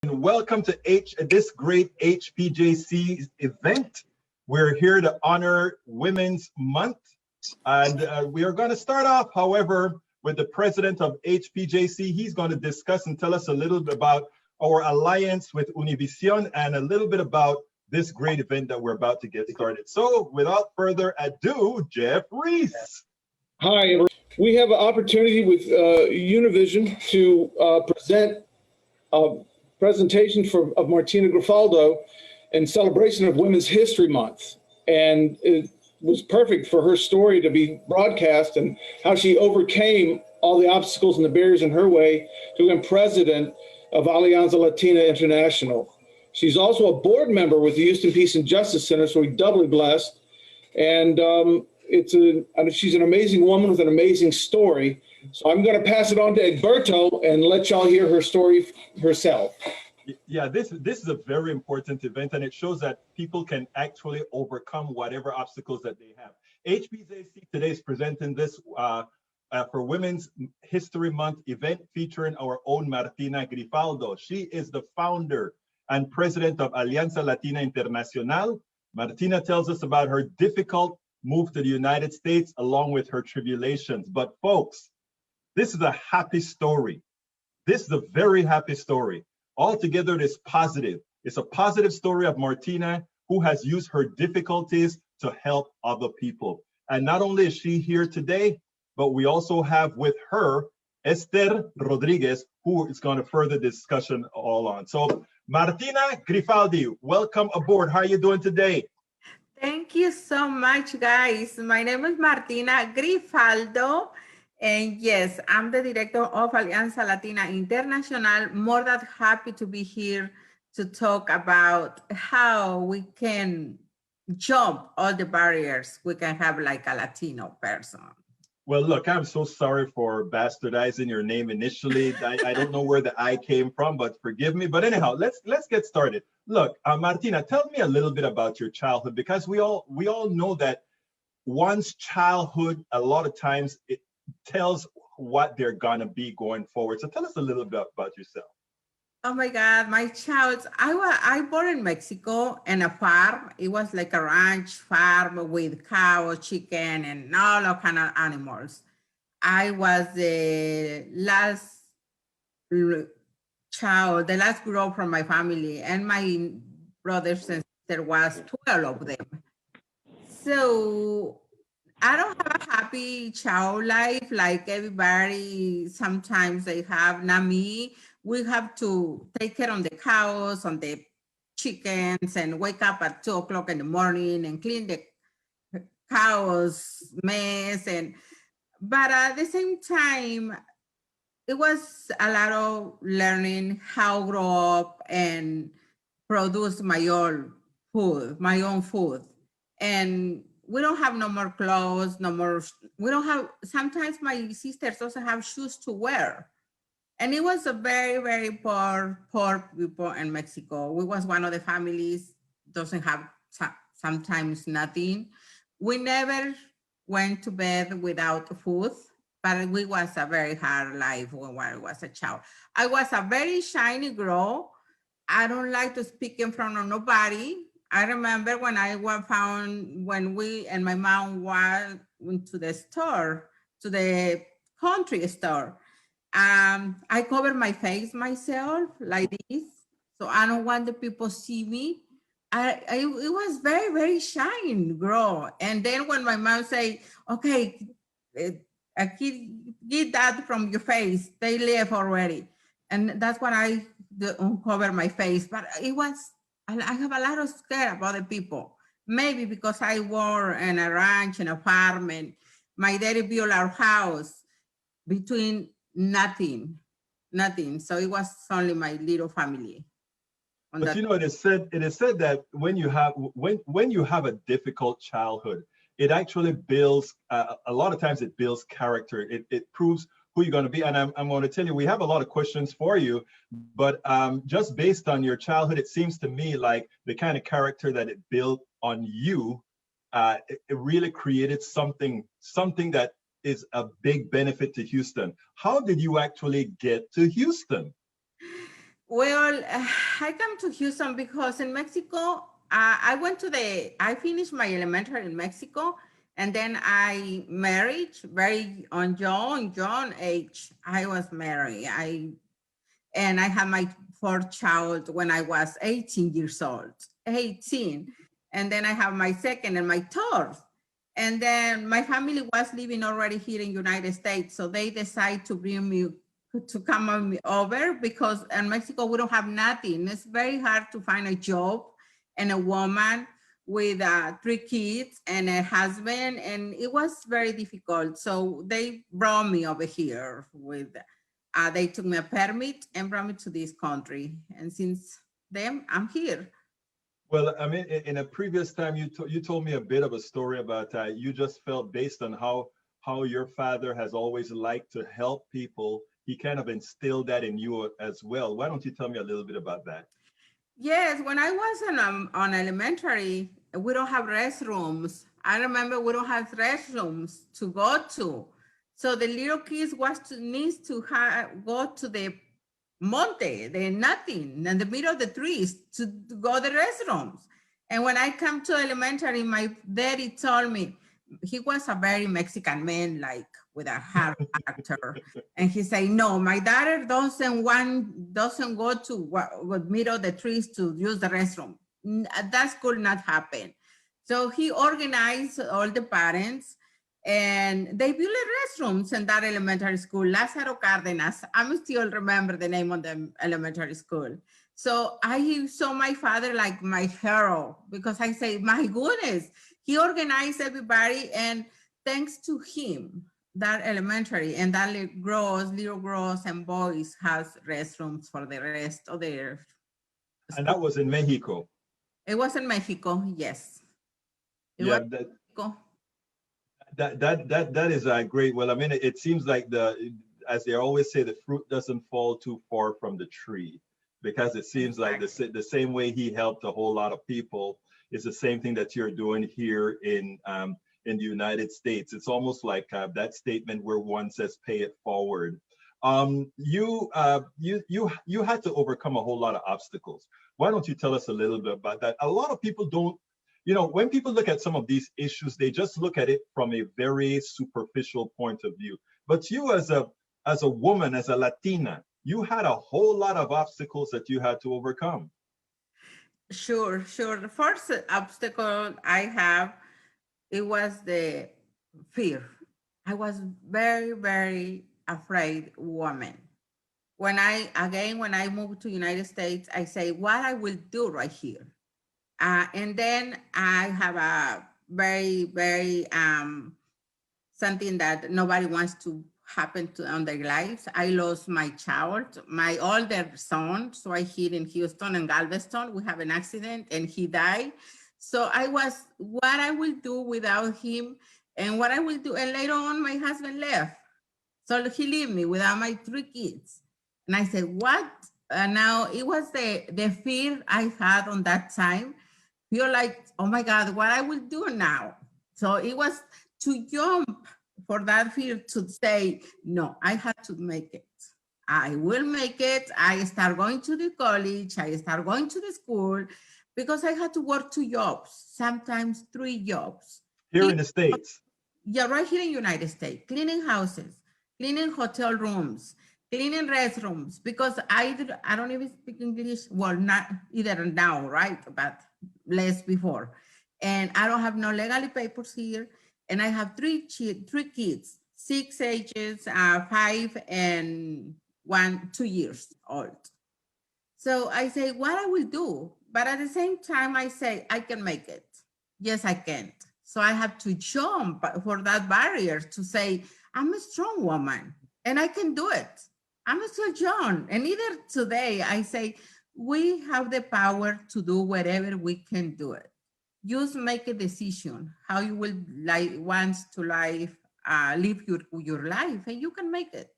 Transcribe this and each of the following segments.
Welcome to this great Hpjc event. We're here to honor Women's Month, and we are going to start off, however, with the president of Hpjc. He's going to discuss and tell us a little bit about our alliance with Univision and a little bit about this great event that we're about to get started. So without further ado, Jeff Reese. Hi, we have an opportunity with Univision to present a presentation of Martina Grifaldo in celebration of Women's History Month. And it was perfect for her story to be broadcast and how she overcame all the obstacles and the barriers in her way to become president of Alianza Latina International. She's also a board member with the Houston Peace and Justice Center, so we're doubly blessed. And she's an amazing woman with an amazing story. So I'm going to pass it on to Egberto and let y'all hear her story herself. Yeah, this is a very important event, and it shows that people can actually overcome whatever obstacles that they have. Hpjc today is presenting this for Women's History Month event featuring our own Martina Grifaldo. She is the founder and president of Alianza Latina Internacional. Martina tells us about her difficult move to the United States along with her tribulations. But folks, this is a happy story. This is a very happy story. Altogether, it is positive. It's a positive story of Martina, who has used her difficulties to help other people. And not only is she here today, but we also have with her Esther Rodriguez, who is going to further discussion all on. So Martina Grifaldo, welcome aboard. How are you doing today? Thank you so much, guys. My name is Martina Grifaldo, and yes, I'm the director of Alianza Latina Internacional. More than happy to be here to talk about how we can jump all the barriers we can have like a Latino person. Well, look, I'm so sorry for bastardizing your name initially. I don't know where the I came from, but forgive me. But anyhow, let's get started. Look, Martina, tell me a little bit about your childhood, because we all know that one's childhood, a lot of times it tells what they're gonna be going forward. So tell us a little bit about yourself. Oh my God, my child, I born in Mexico in a farm. It was like a ranch farm with cow, chicken, and all kind of animals. I was the last child, the last girl from my family, and my brothers and sister was 12 of them. So I don't have a happy child life like everybody sometimes they have. Not me. We have to take care of the cows, on the chickens, and wake up at 2 o'clock in the morning and clean the cows' mess. But at the same time, it was a lot of learning how to grow up and produce my own food. And we don't have no more clothes, no more. We don't have, sometimes my sisters doesn't have shoes to wear. And it was a very, very poor people in Mexico. We was one of the families, doesn't have sometimes nothing. We never went to bed without food, but we was a very hard life when I was a child. I was a very shiny girl. I don't like to speak in front of nobody. I remember when when we and my mom went to the store, to the country store. I cover my face myself like this, so I don't want the people see me. It was very, very shy girl. And then when my mom say, okay, get that from your face, they left already. And that's when I uncover my face. But I have a lot of scare about the people. Maybe because I work in a ranch, in a farm, and my daddy built our house between nothing. So it was only my little family. But you know, it is said that when you have a difficult childhood, it actually builds, a lot of times it builds character. It proves who you're going to be. And I'm going to tell you, we have a lot of questions for you, but just based on your childhood, it seems to me like the kind of character that it built on you, it really created something that is a big benefit to Houston. How did you actually get to Houston? Well, I come to Houston because in Mexico, I finished my elementary in Mexico, and then I married very on young age. I was married. And I had my fourth child when I was 18 years old, 18. And then I have my second and my third. And then my family was living already here in United States. So they decided to bring me, to come over because in Mexico, we don't have nothing. It's very hard to find a job and a woman with 3 kids and a husband. And it was very difficult. So they brought me over here with they took me a permit and brought me to this country. And since then, I'm here. Well, I mean, in a previous time, you told me a bit of a story about you just felt based on how your father has always liked to help people. He kind of instilled that in you as well. Why don't you tell me a little bit about that? Yes, when I was on elementary, we don't have restrooms. I remember we don't have restrooms to go to. So the little kids needs to go to the monte, the nothing, in the middle of the trees to go to the restrooms. And when I come to elementary, my daddy told me, he was a very Mexican man, like with a hard character. And he said, no, my daughter doesn't go to middle of the trees to use the restroom. That could not happen. So he organized all the parents and they built restrooms in that elementary school, Lázaro Cárdenas. I still remember the name of the elementary school. So I saw my father like my hero because I say, my goodness, he organized everybody, and thanks to him, that elementary and that little girls and boys has restrooms for the rest of their school. And that was in Mexico. It was in Mexico, yes. It Yeah, was Mexico. That is great. Well, I mean, it seems like as they always say, the fruit doesn't fall too far from the tree, because it seems like the same way he helped a whole lot of people is the same thing that you're doing here in the United States. It's almost like that statement where one says, "Pay it forward." You had to overcome a whole lot of obstacles. Why don't you tell us a little bit about that? A lot of people don't. You know, when people look at some of these issues, they just look at it from a very superficial point of view. But you as a woman, as a Latina, you had a whole lot of obstacles that you had to overcome. Sure. The first obstacle I have, it was the fear. I was very, very afraid woman. When I moved to United States, I say, what I will do right here. And then I have a very, very, something that nobody wants to happen on their lives. I lost my child, my older son. So I hit in Houston and Galveston. We have an accident and he died. So what I will do without him and what I will do. And later on, my husband left. So he left me without my 3 kids. And I said, what? Now it was the fear I had on that time. Feel like, oh my God, what I will do now? So it was to jump for that fear to say, no, I have to make it. I will make it. I start going to the college. I start going to the school because I had to work 2 jobs, sometimes 3 jobs. Here in the States? Yeah, right here in the United States, cleaning houses, cleaning hotel rooms, cleaning restrooms, because I don't even speak English. Well, not either now, right? But less before. And I don't have no legal papers here. And I have 3 kids, 6 ages, 5 and 2 years old. So I say, what I will do? But at the same time, I say, I can make it. Yes, I can. So I have to jump for that barrier to say, I'm a strong woman and I can do it. I'm still young. And either today I say, we have the power to do whatever we can do it. Just make a decision how you will want to live your life, and you can make it.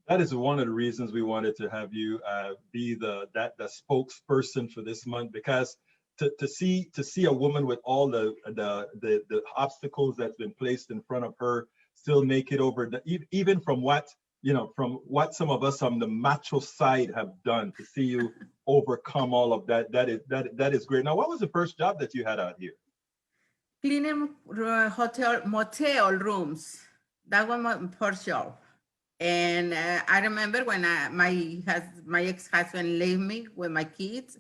That is one of the reasons we wanted to have you be the spokesperson for this month, because to see a woman with all the obstacles that's been placed in front of her still make it over, even from what you know, from what some of us on the macho side have done to see you overcome all of that. That is great. Now, what was the first job that you had out here? Cleaning motel rooms. That was my first job. And I remember when my ex-husband left me with my kids,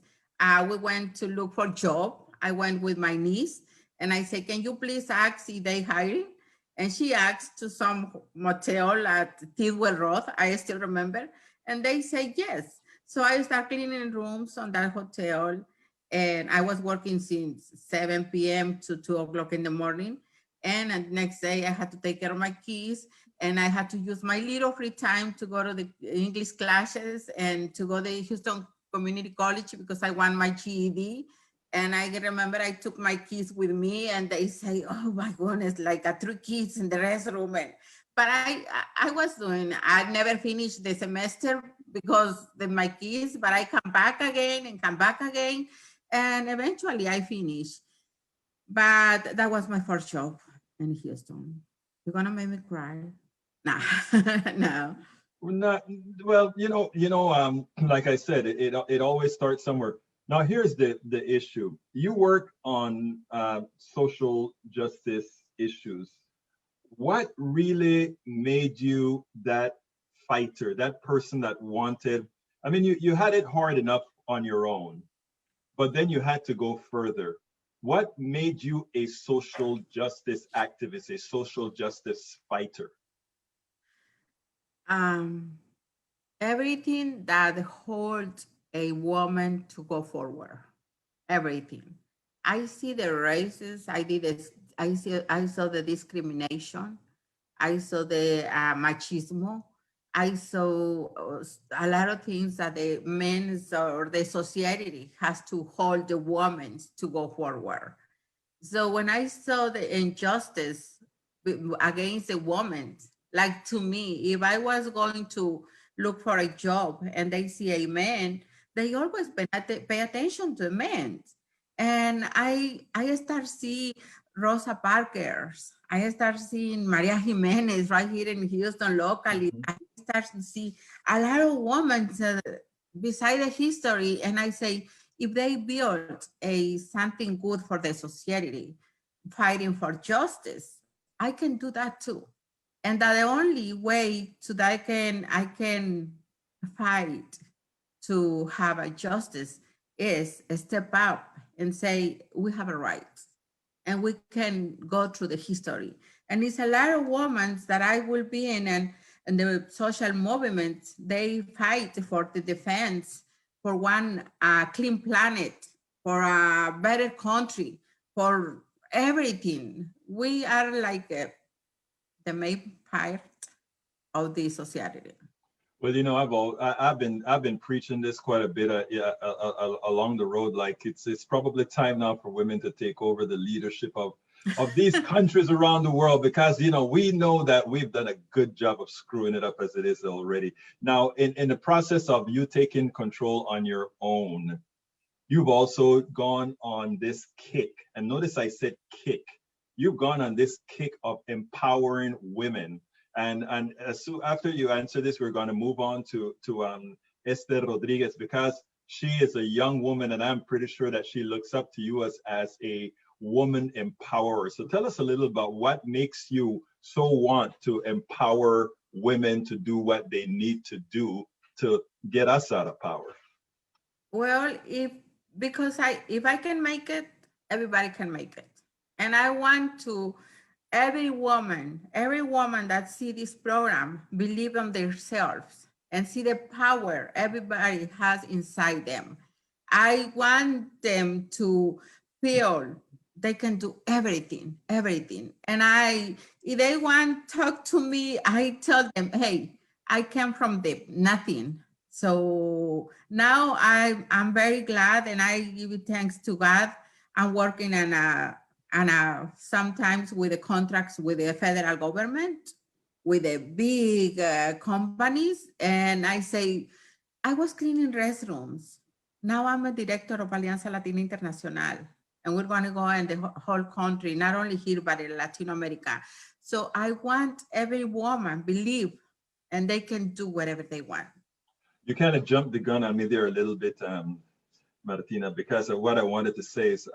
we went to look for a job. I went with my niece and I said, can you please ask if they hiring? And she asked to some motel at Tidwell Road, I still remember. And they said yes. So I started cleaning rooms on that hotel. And I was working since 7 p.m. to 2 o'clock in the morning. And the next day I had to take care of my kids, and I had to use my little free time to go to the English classes and to go to Houston Community College because I want my GED. And I remember I took my kids with me, and they say, oh my goodness, like 3 kids in the restroom. But I was doing, I never finished the semester because of my kids, but I come back again and come back again. And eventually I finished. But that was my first job in Houston. You're gonna make me cry? Nah, no. Not well, like I said, it always starts somewhere. Now, here's the issue. You work on social justice issues. What really made you that fighter, that person that wanted? I mean, you had it hard enough on your own, but then you had to go further. What made you a social justice activist, a social justice fighter? Everything that holds a woman to go forward, everything. I see the races. I saw the discrimination. I saw the machismo. I saw a lot of things that the men or the society has to hold the women to go forward. So when I saw the injustice against the woman, like to me, if I was going to look for a job and they see a man, they always pay attention to men. And I start seeing Rosa Parker's. I start seeing Maria Jimenez right here in Houston locally. Mhm. I start to see a lot of women beside the history. And I say, if they build something good for the society, fighting for justice, I can do that too. And that the only way to that I can fight to have a justice is step up and say we have a right, and we can go through the history. And it's a lot of women that I will be in, and the social movements, they fight for the defense, for one clean planet, for a better country, for everything. We are like the main part of the society. Well, I've been preaching this quite a bit along the road. Like it's probably time now for women to take over the leadership of these countries around the world, because we know that we've done a good job of screwing it up as it is already. Now, in the process of you taking control on your own, you've also gone on this kick, and notice I said kick. You've gone on this kick of empowering women. And so after you answer this, we're going to move on to Esther Rodriguez, because she is a young woman, and I'm pretty sure that she looks up to you as a woman empowerer. So tell us a little about what makes you so want to empower women to do what they need to do to get us out of power. Well, if I can make it, everybody can make it. And I want to every woman that see this program believe in themselves and see the power everybody has inside them. I want them to feel they can do everything. And if they want to talk to me, I tell them, hey, I came from the nothing. So now I'm very glad, and I give thanks to God. I'm working sometimes with the contracts with the federal government, with the big companies. And I say, I was cleaning restrooms. Now I'm a director of Alianza Latina Internacional. And we're going to go in the whole country, not only here, but in Latin America. So I want every woman believe and they can do whatever they want. You kind of jumped the gun on me there a little bit, Martina, because of what I wanted to say is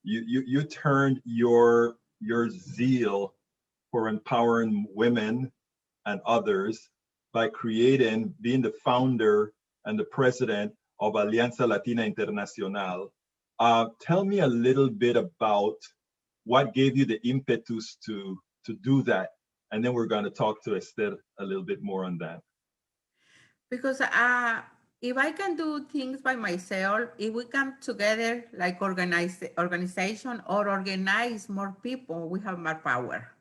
you turned your zeal for empowering women and others by being the founder and the president of Alianza Latina Internacional. Tell me a little bit about what gave you the impetus to do that, and then we're going to talk to Esther a little bit more on that. Because if I can do things by myself, if we come together like organization or organize more people, we have more power.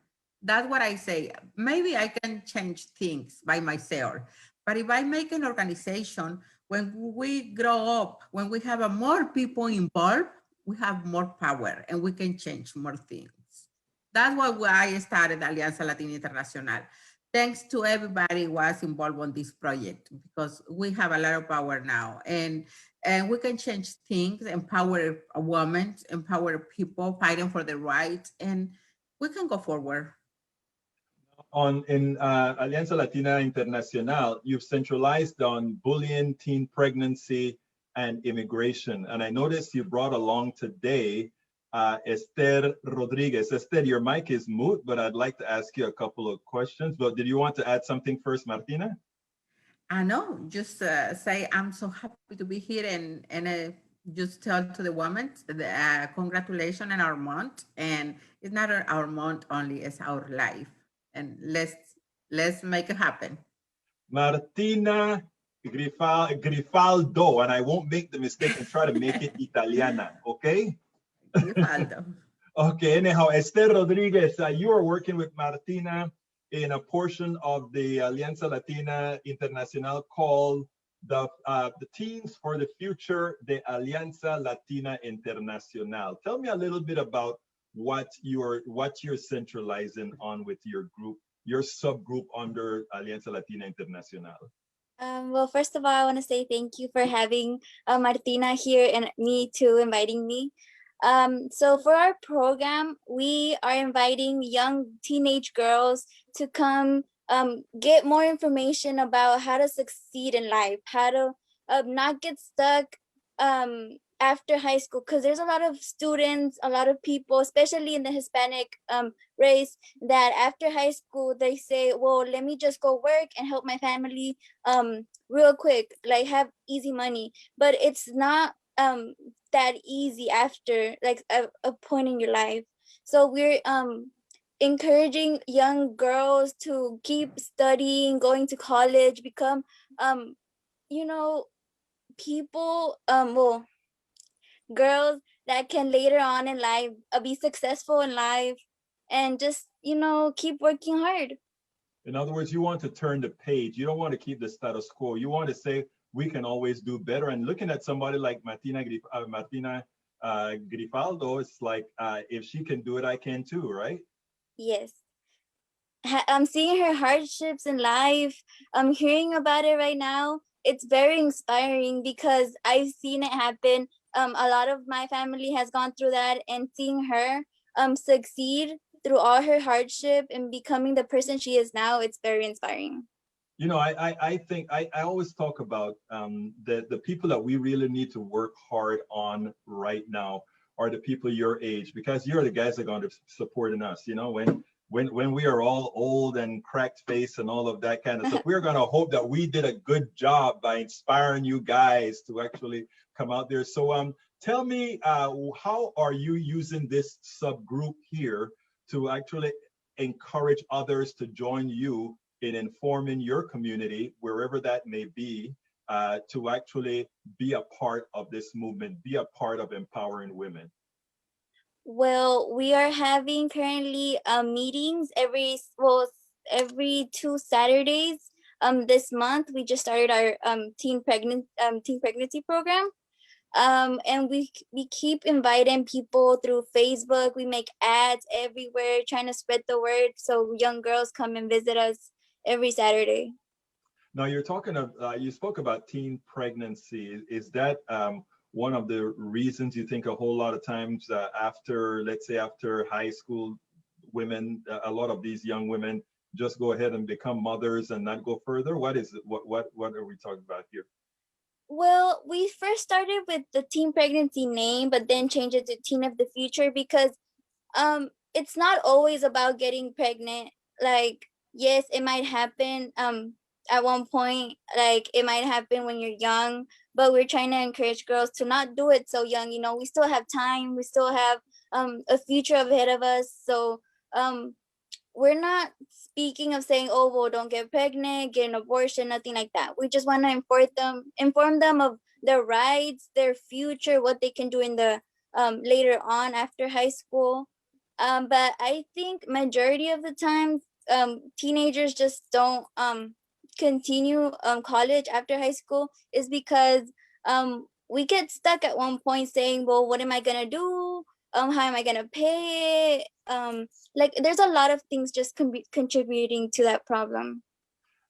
That's what I say. Maybe I can change things by myself, but if I make an organization, when we grow up, when we have more people involved, we have more power and we can change more things. That's why I started Alianza Latina Internacional. Thanks to everybody who was involved on this project, because we have a lot of power now, and we can change things, empower women, empower people fighting for the rights, and we can go forward. In Alianza Latina Internacional, you've centralized on bullying, teen pregnancy, and immigration. And I noticed you brought along today Esther Rodriguez. Esther, your mic is mute, but I'd like to ask you a couple of questions. But did you want to add something first, Martina? I know, just say I'm so happy to be here, and just tell to the women, congratulations on our month. And it's not our month only, it's our life. And let's make it happen. Martina Grifaldo, and I won't make the mistake and try to make it Italiana, okay? Grifaldo. Okay, anyhow, Esther Rodriguez, you are working with Martina in a portion of the Alianza Latina Internacional called the Teens for the Future, the Alianza Latina Internacional. Tell me a little bit about what you're centralizing on with your group, your subgroup under Alianza Latina Internacional. Well, first of all, I want to say thank you for having Martina here and me too, inviting me. So for our program, we are inviting young teenage girls to come get more information about how to succeed in life, how to not get stuck after high school, because there's a lot of students, a lot of people, especially in the Hispanic race, that after high school, they say, well, let me just go work and help my family real quick, like have easy money. But it's not that easy after like a point in your life. So we're encouraging young girls to keep studying, going to college, become people, well, girls that can later on in life be successful in life, and just keep working hard. In other words, you want to turn the page. You don't want to keep the status quo. You want to say we can always do better. And looking at somebody like Martina Grifaldo, it's like if she can do it, I can too, right? Yes. I'm seeing her hardships in life. I'm hearing about it right now. It's very inspiring because I've seen it happen. A lot of my family has gone through that, and seeing her succeed through all her hardship and becoming the person she is now, it's very inspiring. You know, I think I always talk about the people that we really need to work hard on right now are the people your age, because you're the guys that are going to supporting us. You know, when we are all old and cracked face and all of that kind of stuff, we're going to hope that we did a good job by inspiring you guys to actually come out there. So tell me, how are you using this subgroup here to actually encourage others to join you in informing your community, wherever that may be, to actually be a part of this movement, be a part of empowering women? Well, we are having currently meetings every 2 Saturdays. This month we just started our teen pregnancy program. And we keep inviting people through Facebook. We make ads everywhere, trying to spread the word so young girls come and visit us every Saturday. Now you're talking of, you spoke about teen pregnancy. Is that one of the reasons you think a whole lot of times after, let's say after high school, women, a lot of these young women just go ahead and become mothers and not go further? What is it? What are we talking about here? Well, we first started with the teen pregnancy name, but then changed it to Teen of the Future because it's not always about getting pregnant. Like, yes, it might happen at one point, like it might happen when you're young, but we're trying to encourage girls to not do it so young. You know, we still have time, we still have a future ahead of us. So we're not speaking of saying, oh, well, don't get pregnant, get an abortion, nothing like that. We just want to inform them of their rights, their future, what they can do in the later on after high school. But I think majority of the time, teenagers just don't continue college after high school is because we get stuck at one point saying, well, what am I gonna do? How am I gonna pay? Like there's a lot of things just contributing to that problem.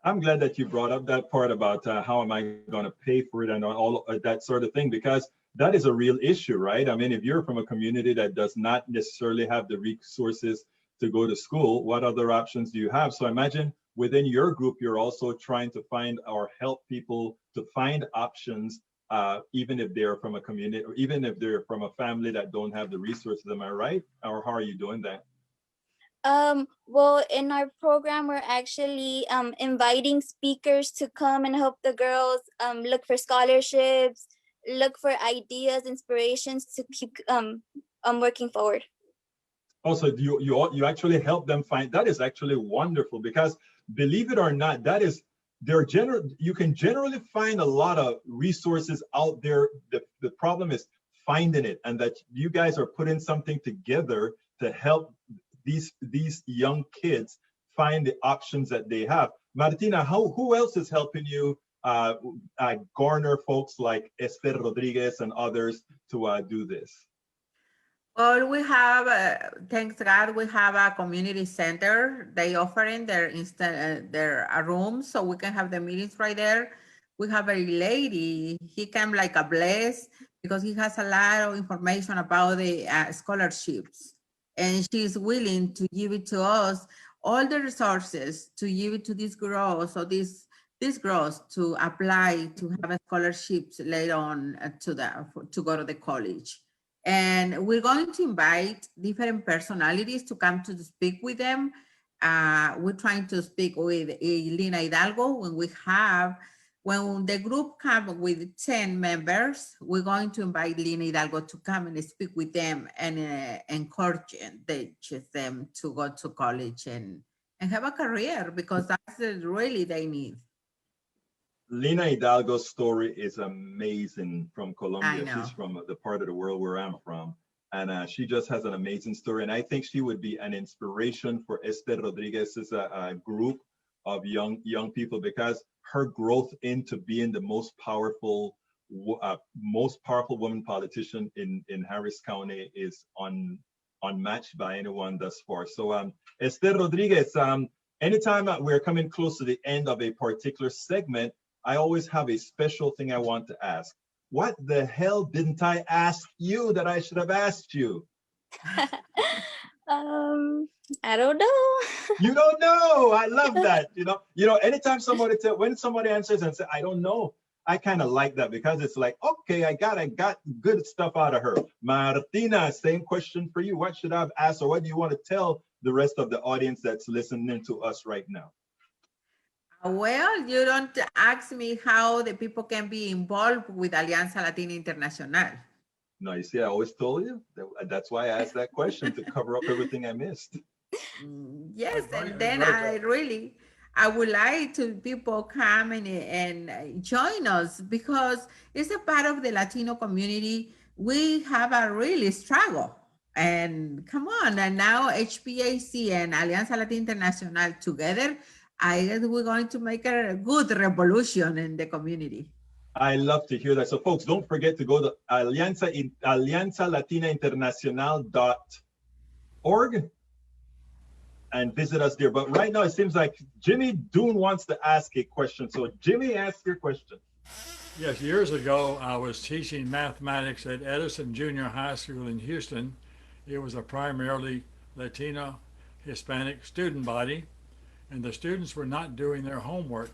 I'm glad that you brought up that part about how am I going to pay for it and all that sort of thing, because that is a real issue, right? I mean, if you're from a community that does not necessarily have the resources to go to school, what other options do you have? So imagine within your group, you're also trying to find or help people to find options, even if they're from a community, or even if they're from a family that don't have the resources. Am I right? Or how are you doing that? Well, in our program, we're actually inviting speakers to come and help the girls look for scholarships, look for ideas, inspirations to keep working forward. Also, you actually help them find, that is actually wonderful, because believe it or not, that is, you can generally find a lot of resources out there. The problem is finding it, and that you guys are putting something together to help these young kids find the options that they have. Martina, who else is helping you garner folks like Esther Rodriguez and others to do this? Well, we have, thanks God, we have a community center. They offer in their room, so we can have the meetings right there. We have a lady, he came like a bless because he has a lot of information about the scholarships. And she's willing to give it to us, all the resources to give it to these girls, so these girls to apply to have a scholarships later on to go to the college. And we're going to invite different personalities to come to speak with them. We're trying to speak with Lina Hidalgo when the group comes with 10 members, we're going to invite Lina Hidalgo to come and speak with them and encourage them to go to college and have a career, because that's really they need. Lina Hidalgo's story is amazing from Colombia. She's from the part of the world where I'm from. And she just has an amazing story. And I think she would be an inspiration for Esther Rodriguez's group of young people, because her growth into being the most powerful woman politician in Harris County is unmatched by anyone thus far. So Esther Rodriguez, anytime we're coming close to the end of a particular segment, I always have a special thing I want to ask. What the hell didn't I ask you that I should have asked you? I don't know. You don't know. I love that. You know, anytime when somebody answers and says, I don't know, I kind of like that, because it's like, okay, I got good stuff out of her. Martina, same question for you. What should I have asked, or what do you want to tell the rest of the audience that's listening to us right now? Well, you don't ask me how the people can be involved with Alianza Latina Internacional. No, you see, I always told you. That's why I asked that question, to cover up everything I missed. Yes, and then I would like to people come and join us, because it's a part of the Latino community. We have a really struggle. And come on, and now Hpjc and Alianza Latina Internacional together, I guess we're going to make a good revolution in the community. I love to hear that. So folks, don't forget to go to alianzalatinainternacional.org and visit us there. But right now, it seems like Jimmy Doon wants to ask a question. So Jimmy, ask your question. Yes, years ago, I was teaching mathematics at Edison Junior High School in Houston. It was a primarily Latino, Hispanic student body. and the students were not doing their homework.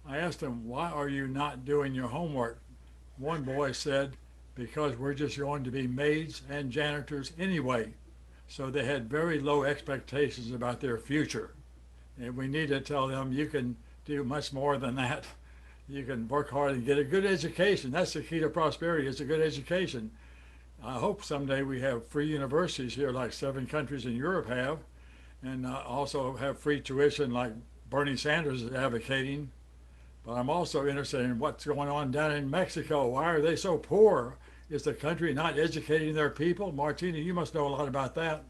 I asked them, why are you not doing your homework? One boy said, because we're just going to be maids and janitors anyway. So they had very low expectations about their future. And we need to tell them you can do much more than that. You can work hard and get a good education. That's the key to prosperity, is a good education. I hope someday we have free universities here like 7 countries in Europe have, and also have free tuition like Bernie Sanders is advocating. But I'm also interested in what's going on down in Mexico. Why are they so poor? Is the country not educating their people? Martina, you must know a lot about that.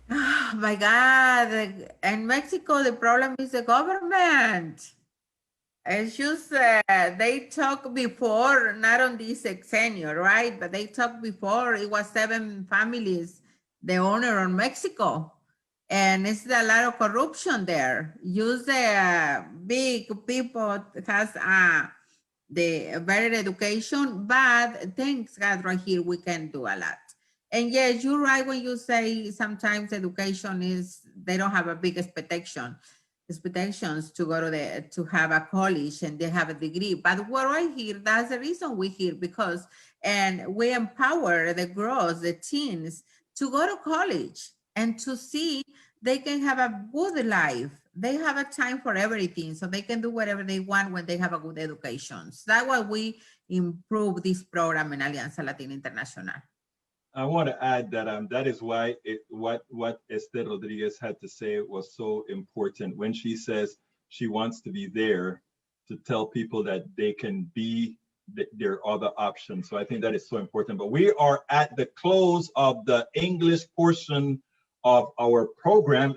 Oh my God. In Mexico, the problem is the government. It's just they talked before, not on this sexennial, right? But they talked before, it was 7 families, the owner on Mexico. And it's a lot of corruption there. Use the big people has the better education, but thanks God right here, we can do a lot. And yes, you're right when you say sometimes education is, they don't have a big expectations to go to have a college and they have a degree. But we're right here, that's the reason we're here, because, and we empower the girls, the teens to go to college and to see they can have a good life. They have a time for everything, so they can do whatever they want when they have a good education. So that's why we improve this program in Alianza Latina Internacional. I want to add that that is why what Esther Rodriguez had to say was so important when she says she wants to be there to tell people that they can be their other options. So I think that is so important. But we are at the close of the English portion of our program.